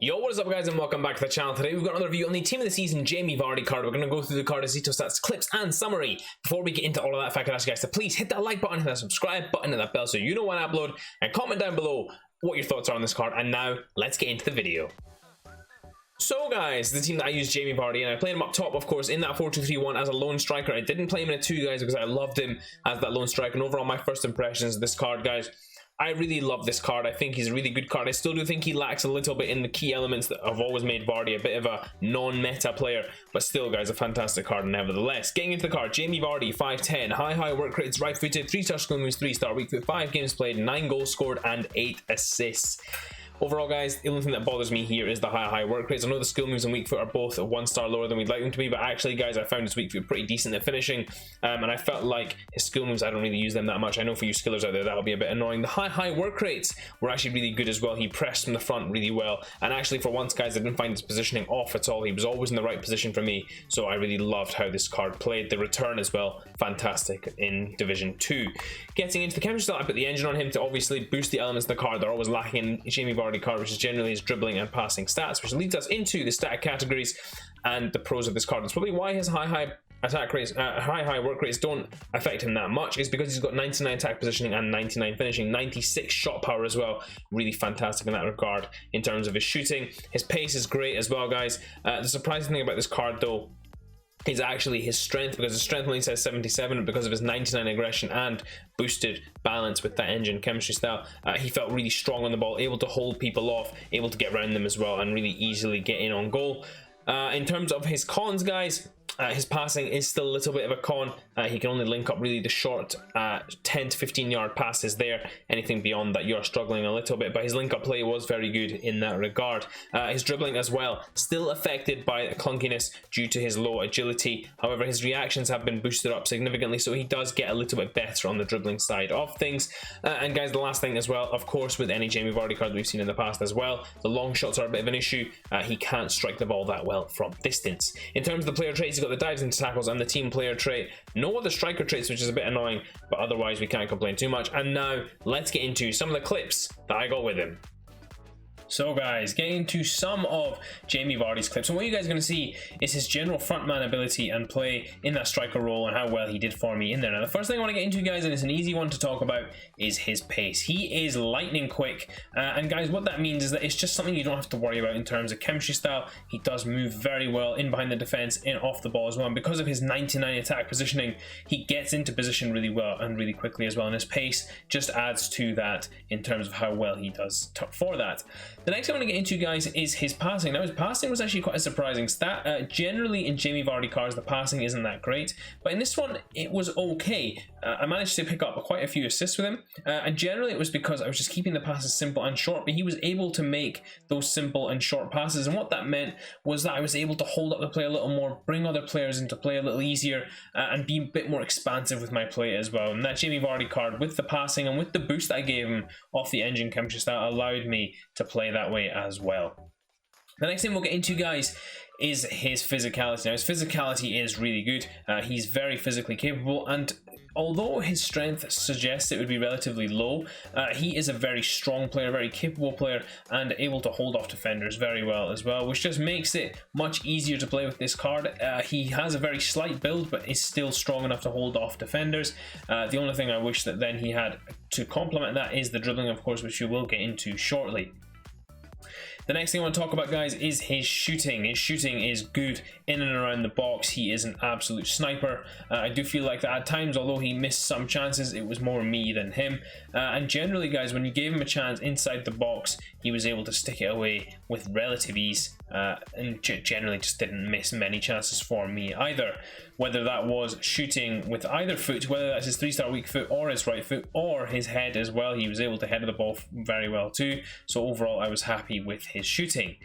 Yo, what is up guys and welcome back to the channel. Today we've got another review on the team of the season, Jamie Vardy card. We're going to go through the card as stats, clips and summary. Before we get into all of that, if I could ask you guys to please hit that like button, hit that subscribe button and that bell so you know when I upload, and comment down below what your thoughts are on this card. And now, let's get into the video. So guys, the team that I used, Jamie Vardy, and I played him up top, of course, in that 4-2-3-1 as a lone striker. I didn't play him in a 2, guys, because I loved him as that lone striker. And overall, my first impressions of this card, guys, I really love this card. I think he's a really good card. I still do think he lacks a little bit in the key elements that have always made Vardy a bit of a non-meta player, but still, guys, a fantastic card nevertheless. Getting into the card, Jamie Vardy, 5'10", high work rates, right-footed, 3-star skill moves, 3-star weak foot, 5 games played, 9 goals scored, and 8 assists. Overall, guys, the only thing that bothers me here is the high work rates. I know the skill moves and weak foot are both 1 star lower than we'd like them to be, but actually, guys, I found his weak foot pretty decent at finishing, and I felt like his skill moves, I don't really use them that much. I know for you skillers out there, that'll be a bit annoying. The high work rates were actually really good as well. He pressed from the front really well, and actually, for once, guys, I didn't find his positioning off at all. He was always in the right position for me, so I really loved how this card played. The return as well, fantastic in Division 2. Getting into the chemistry style, I put the engine on him to obviously boost the elements of the card that are always lacking in Jamie Vardy card, which is generally his dribbling and passing stats, which leads us into the stat categories and the pros of this card. That's probably why his high attack rates, high work rates don't affect him that much, is because he's got 99 attack positioning and 99 finishing, 96 shot power as well. Really fantastic in that regard. In terms of his shooting, his pace is great as well, guys. The surprising thing about this card, though, is actually his strength, because his strength only says 77, because of his 99 aggression and boosted balance with that engine chemistry style. He felt really strong on the ball, able to hold people off, able to get around them as well, and really easily get in on goal. In terms of his cons, guys, his passing is still a little bit of a con. He can only link up really the short 10 to 15 yard passes there. Anything beyond that, you're struggling a little bit, but his link up play was very good in that regard. His dribbling as well, still affected by clunkiness due to his low agility. However, his reactions have been boosted up significantly, so he does get a little bit better on the dribbling side of things. And guys, the last thing as well, of course, with any Jamie Vardy card that we've seen in the past as well, the long shots are a bit of an issue. He can't strike the ball that well from distance. In terms of the player traits, he's got the dives into tackles and the team player trait. No other striker traits, which is a bit annoying, but otherwise we can't complain too much. And now let's get into some of the clips that I got with him. So guys, getting into some of Jamie Vardy's clips, and what you guys are going to see is his general frontman ability and play in that striker role and how well he did for me in there. Now the first thing I want to get into, guys, and it's an easy one to talk about, is his pace. He is lightning quick, and guys, what that means is that it's just something you don't have to worry about in terms of chemistry style. He does move very well in behind the defense, in off the ball as well, and because of his 99 attack positioning, he gets into position really well and really quickly as well, and his pace just adds to that in terms of how well he does for that. The next thing I want to get into, guys, is his passing. Now, his passing was actually quite a surprising stat. Generally, in Jamie Vardy cards, the passing isn't that great, but in this one, it was okay. I managed to pick up quite a few assists with him, and generally it was because I was just keeping the passes simple and short, but he was able to make those simple and short passes, and what that meant was that I was able to hold up the play a little more, bring other players into play a little easier, and be a bit more expansive with my play as well. And that Jamie Vardy card, with the passing and with the boost that I gave him off the engine chemistry style, allowed me to play that way as well. The next thing we'll get into, guys, is his physicality. Now, his physicality is really good. He's very physically capable, and although his strength suggests it would be relatively low, he is a very strong player, very capable player, and able to hold off defenders very well as well, which just makes it much easier to play with this card. He has a very slight build, but is still strong enough to hold off defenders. The only thing I wish that then he had to complement that is the dribbling, of course, which we will get into shortly. The next thing I want to talk about, guys, is his shooting. His shooting is good in and around the box. He is an absolute sniper. I do feel like that at times, although he missed some chances, it was more me than him. And generally, guys, when you gave him a chance inside the box, he was able to stick it away with relative ease, and generally just didn't miss many chances for me either. Whether that was shooting with either foot, whether that's his 3-star weak foot or his right foot or his head as well, he was able to head the ball very well too. So overall, I was happy with his shooting.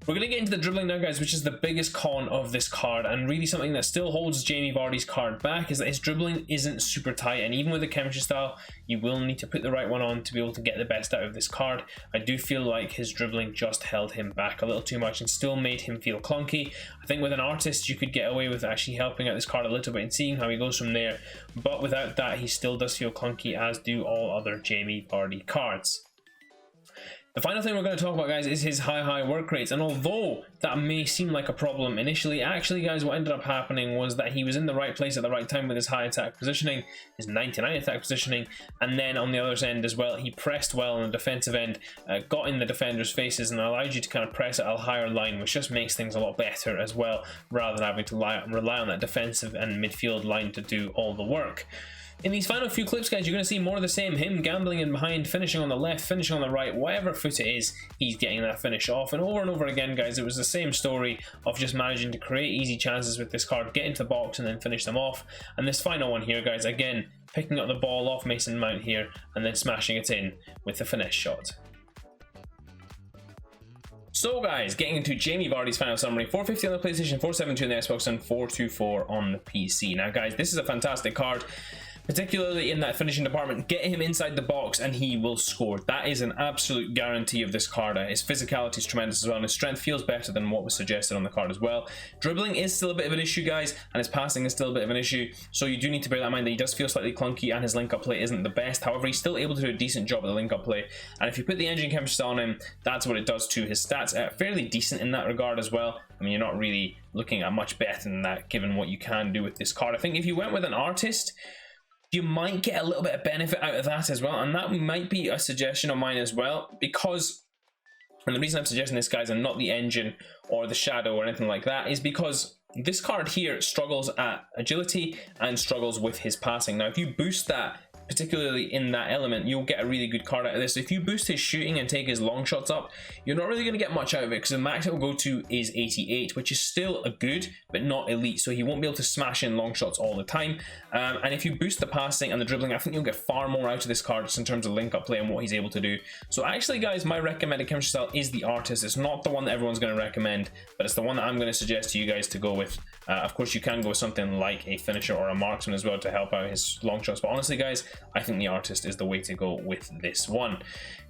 We're going to get into the dribbling now, guys, which is the biggest con of this card, and really something that still holds Jamie Vardy's card back is that his dribbling isn't super tight, and even with the chemistry style, you will need to put the right one on to be able to get the best out of this card. I do feel like his dribbling just held him back a little too much and still made him feel clunky. I think with an artist, you could get away with actually helping out this card a little bit and seeing how he goes from there, but without that, he still does feel clunky, as do all other Jamie Vardy cards. The final thing we're going to talk about, guys, is his high work rates. And although that may seem like a problem initially, actually, guys, what ended up happening was that he was in the right place at the right time with his high attack positioning, his 99 attack positioning, and then on the other end as well, he pressed well on the defensive end, got in the defenders' faces, and allowed you to kind of press at a higher line, which just makes things a lot better as well, rather than having to rely on that defensive and midfield line to do all the work. In these final few clips, guys, you're going to see more of the same. Him gambling in behind, finishing on the left, finishing on the right, whatever foot it is, he's getting that finish off. And over again, guys, it was the same story of just managing to create easy chances with this card, get into the box and then finish them off. And this final one here, guys, again, picking up the ball off Mason Mount here and then smashing it in with the finesse shot. So guys, getting into Jamie Vardy's final summary: 450 on the PlayStation, 472 on the Xbox, and 424 on the PC. Now guys, this is a fantastic card, particularly in that finishing department. Get him inside the box and he will score. That is an absolute guarantee of this card. His physicality is tremendous as well, and his strength feels better than what was suggested on the card as well. Dribbling is still a bit of an issue, guys, and his passing is still a bit of an issue, so you do need to bear that in mind, that he does feel slightly clunky and his link-up play isn't the best. However, he's still able to do a decent job at the link-up play, and if you put the engine chemistry on him, that's what it does too. His stats are fairly decent in that regard as well. I mean, you're not really looking at much better than that given what you can do with this card. I think if you went with an artist, you might get a little bit of benefit out of that as well, and that might be a suggestion of mine as well, because, and the reason I'm suggesting this, guys, and not the engine or the shadow or anything like that, is because this card here struggles at agility and struggles with his passing. Now if you boost that, particularly in that element, you'll get a really good card out of this. If you boost his shooting and take his long shots up, you're not really going to get much out of it, because the max it will go to is 88, which is still a good but not elite, so he won't be able to smash in long shots all the time. And if you boost the passing and the dribbling, I think you'll get far more out of this card just in terms of link up play and what he's able to do. So actually, guys, my recommended chemistry style is the artist. It's not the one that everyone's going to recommend, but it's the one that I'm going to suggest to you guys to go with. Of course, you can go with something like a finisher or a marksman as well to help out his long shots, but honestly, guys, I think the artist is the way to go with this one.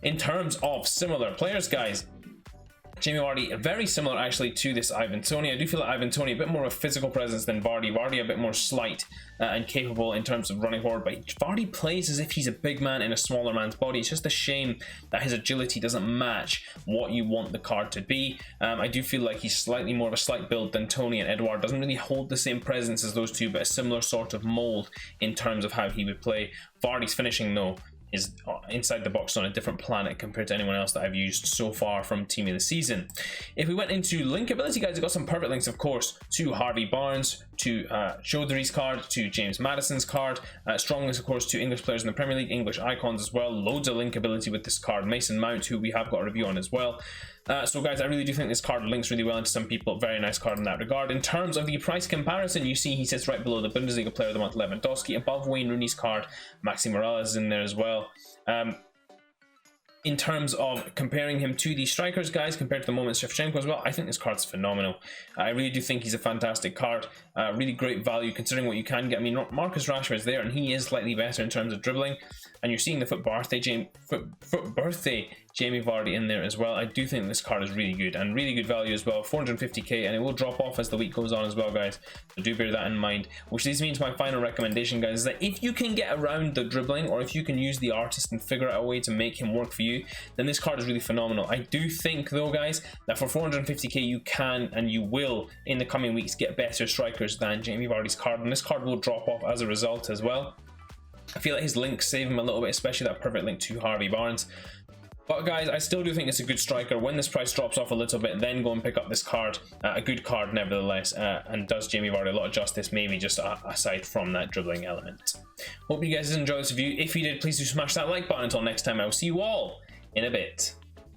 In terms of similar players, guys, Jamie Vardy, very similar actually to this Ivan Toney. I do feel like Ivan Toney a bit more of a physical presence than Vardy. Vardy a bit more slight and capable in terms of running forward, but Vardy plays as if he's a big man in a smaller man's body. It's just a shame that his agility doesn't match what you want the card to be. I do feel like he's slightly more of a slight build than Toney, and Edouard doesn't really hold the same presence as those two, but a similar sort of mold in terms of how he would play. Vardy's finishing, though, is inside the box on a different planet compared to anyone else that I've used so far from Team of the Season. If we went into linkability, guys, we've got some perfect links, of course, to Harvey Barnes, to Chaudhry's card, to James Maddison's card, strong links, of course, to English players in the Premier League, English icons as well. Loads of linkability with this card. Mason Mount, who we have got a review on as well. So guys, I really do think this card links really well into some people. Very nice card in that regard. In terms of the price comparison, you see he sits right below the Bundesliga Player of the Month Lewandowski, above Wayne Rooney's card. Maxi Morales is in there as well. In terms of comparing him to the strikers, guys, compared to the moment Shevchenko as well, I think this card's phenomenal. I really do think he's a fantastic card. Really great value considering what you can get. I mean, Marcus Rashford's there, and he is slightly better in terms of dribbling. And you're seeing the foot birthday Jamie Vardy in there as well. I do think this card is really good and really good value as well. 450k, and it will drop off as the week goes on as well, guys. So do bear that in mind. Which leads me to my final recommendation, guys, is that if you can get around the dribbling, or if you can use the artist and figure out a way to make him work for you, then this card is really phenomenal. I do think, though, guys, that for 450k you can and you will in the coming weeks get better strikers than Jamie Vardy's card, and this card will drop off as a result as well. I feel like his links save him a little bit, especially that perfect link to Harvey Barnes. But guys, I still do think it's a good striker. When this price drops off a little bit, then go and pick up this card. A good card nevertheless, and does Jamie Vardy a lot of justice, maybe just aside from that dribbling element. Hope you guys enjoyed this review. If you did, please do smash that like button. Until next time, I will see you all in a bit.